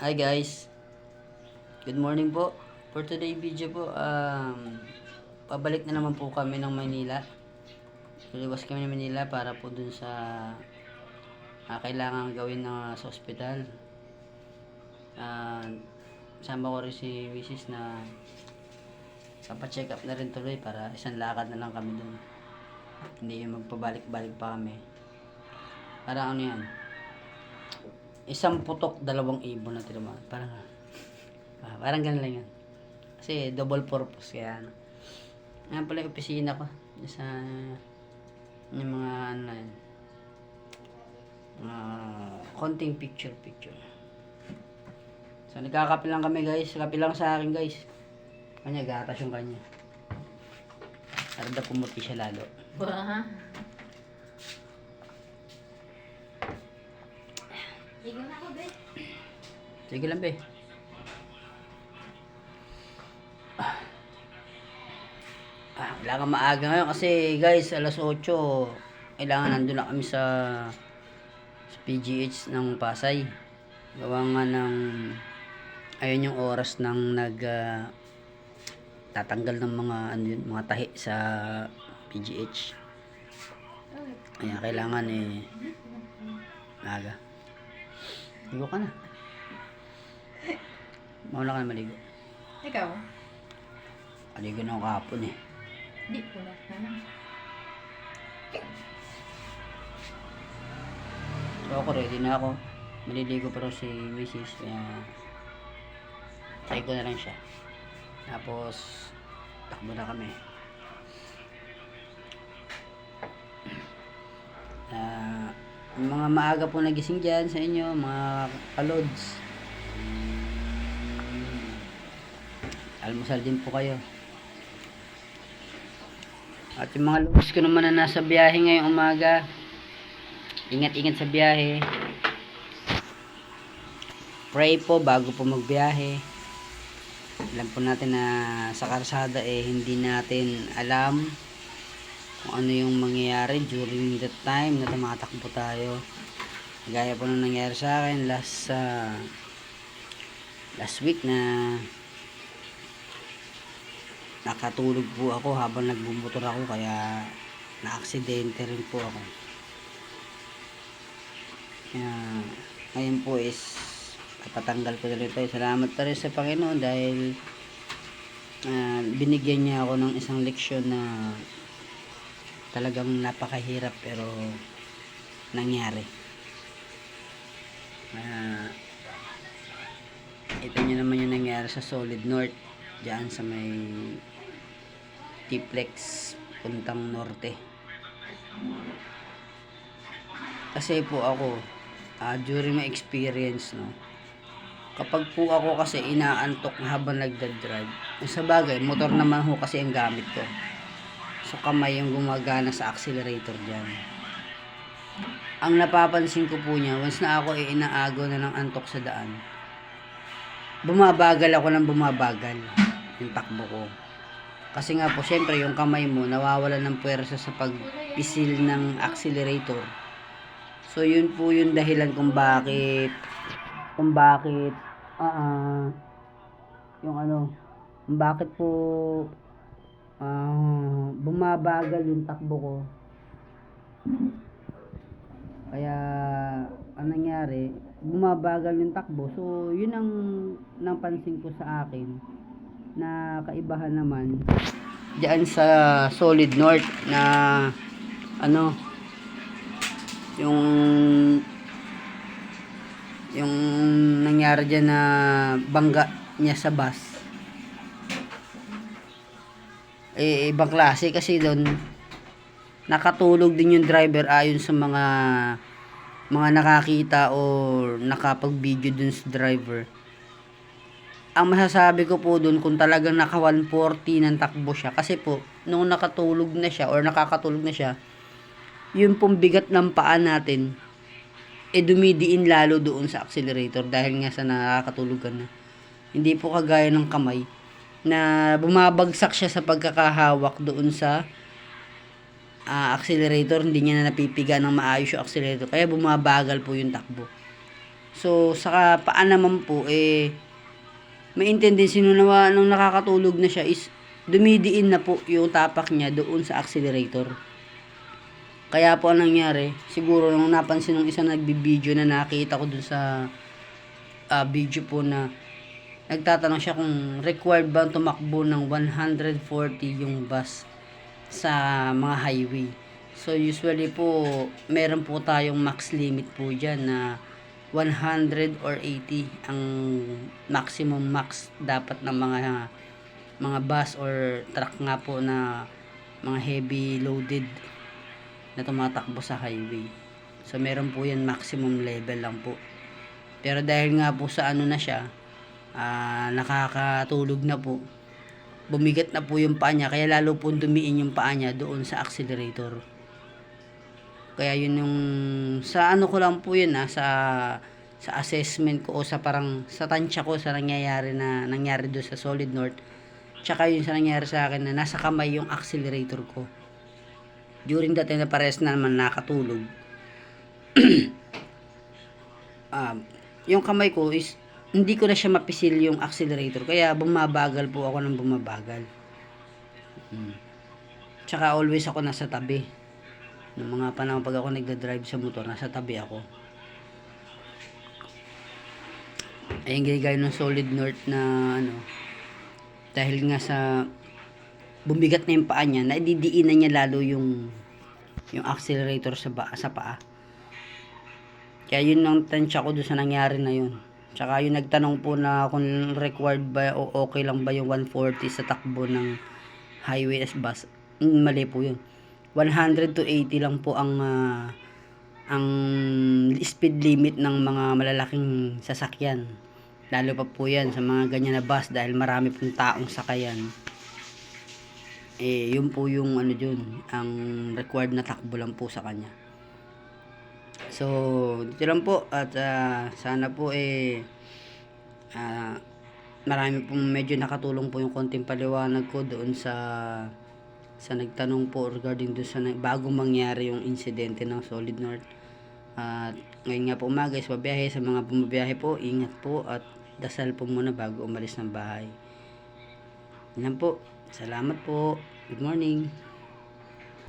Hi guys, good morning po. For today video po, pabalik na naman po kami ng Manila. Luluwas kami ng Manila para po dun sa kailangan gawin sa ospital. Sama ko rin si Mrs. na papacheck up na rin tuloy para isang lakad na lang kami dun. Hindi magpabalik-balik pa kami. Parang ano yan, isang putok, dalawang ibon na tinamaan. Parang ganun lang yan. Kasi double purpose kaya ano. Yan pala yung opisina ko. Sa yung mga ano na yan. Konting picture. So nagkakape lang kami guys. Kape lang sa akin guys. Kanya gatas yung kanya. Para daw pumuti siya lalo. Ligo na ako, be. Sige lang be. Kailangan maaga ngayon kasi guys alas 8 kailangan nandun na kami sa PGH ng Pasay. Gawa nga ng ayun yung oras ng tatanggal ng mga tahi sa PGH. Kaya kailangan maaga. Ligo ka na. Mauna ka na maligo. Ikaw? Maligo na ako kahapon Di, pula ka na. So ako ready na ako. Maliligo pero si Mrs. Kaya try ko na lang siya. Tapos takbo na kami. Mga maaga po nagising dyan sa inyo, mga kalods. Almusal din po kayo. At yung mga lods ko naman na nasa biyahe ngayong umaga, ingat-ingat sa biyahe. Pray po bago po magbiyahe. Alam po natin na sa karsada hindi natin alam kung ano yung mangyayari during that time na tumatakbo tayo. Gaya po nung nangyari sa akin last week na nakatulog po ako habang nagbumotor ako kaya na-aksidente rin po ako. Ngayon po kapatanggal ko na rin tayo. Salamat na rin sa Panginoon dahil binigyan niya ako ng isang leksyon na talagang napakahirap pero nangyari. Ito nyo naman yung nangyari sa Solid North dyan sa may T-Flex puntang norte. Kasi po ako during my experience kapag po ako kasi inaantok habang nagdadrive, sa bagay motor naman ho kasi ang gamit ko, so kamay yung gumagana sa accelerator dyan. Ang napapansin ko po niya, once na ako inaagaw na ng antok sa daan, bumabagal ako ng bumabagal yung takbo ko. Kasi nga po, syempre yung kamay mo nawawalan ng puwersa sa pagpisil ng accelerator. So yun po yung dahilan kung bakit kung bakit po bumabagal yung takbo ko. Kaya ang nangyari, bumabagal yung takbo. So yun ang napansin ko sa akin na kaibahan naman diyan sa Solid North na yung nangyari dyan na bangga niya sa bus. Ibang klase kasi doon nakatulog din yung driver ayon sa mga nakakita o nakapag-video dun sa driver. Ang masasabi ko po dun kung talagang naka 140 ng takbo siya, kasi po nung nakatulog na siya or nakakatulog na siya, yung pong bigat ng paa natin dumidiin lalo doon sa accelerator dahil nga sa nakakatulugan na. Hindi po kagaya ng kamay na bumabagsak siya sa pagkakahawak doon sa accelerator, hindi niya na napipiga ng maayos yung accelerator, kaya bumabagal po yung takbo. So, sa paa naman po, maintindihan sinunawa nung nakakatulog na siya is dumidiin na po yung tapak niya doon sa accelerator. Kaya po ang nangyari, siguro nung napansin ng isang nagbibideo na nakita ko dun sa video po na nagtatanong siya kung required ba tumakbo ng 140 yung bus sa mga highway. So usually po, meron po tayong max limit po dyan na 100 or 80 ang maximum max dapat ng mga bus or truck nga po na mga heavy loaded na tumatakbo sa highway. So meron po yan maximum level lang po. Pero dahil nga po sa ano na siya, nakakatulog na po, bumigat na po yung paa niya, kaya lalo po dumiin yung paa niya doon sa accelerator. Kaya yun yung sa ano ko lang po yun sa assessment ko o sa parang sa tansya ko sa nangyari doon sa Solid North, tsaka yun sa nangyari sa akin na nasa kamay yung accelerator ko during that time na pares na naman nakatulog. Yung kamay ko is hindi ko na siya mapisil yung accelerator, kaya bumabagal po ako ng bumabagal. Tsaka always ako nasa tabi. Ng mga panahon pag ako nagda-drive sa motor, nasa tabi ako. Ayun gaya ng Solid North na ano, dahil nga sa bumigat na yung paa niya, naididiinan niya lalo yung accelerator sa paa. Kaya yun ang tansya ko doon sa nangyari na yun. Tsaka yung nagtanong po na kung required ba o okay lang ba yung 140 sa takbo ng highway as bus. Mali po yun. 100 to 80 lang po ang speed limit ng mga malalaking sasakyan. Lalo pa po yan sa mga ganyan na bus dahil marami pong taong sakayan. Yun po yung ano dun, ang required na takbo lang po sa kanya. So, dito lang po at sana po marami pong medyo nakatulong po yung konting paliwanag ko doon sa nagtanong po regarding doon sa bagong mangyari yung insidente ng Solid North. At ngayon nga po umaga is babiyahe, sa mga bumabiyahe po, ingat po at dasal po muna bago umalis ng bahay. Yan po. Salamat po. Good morning.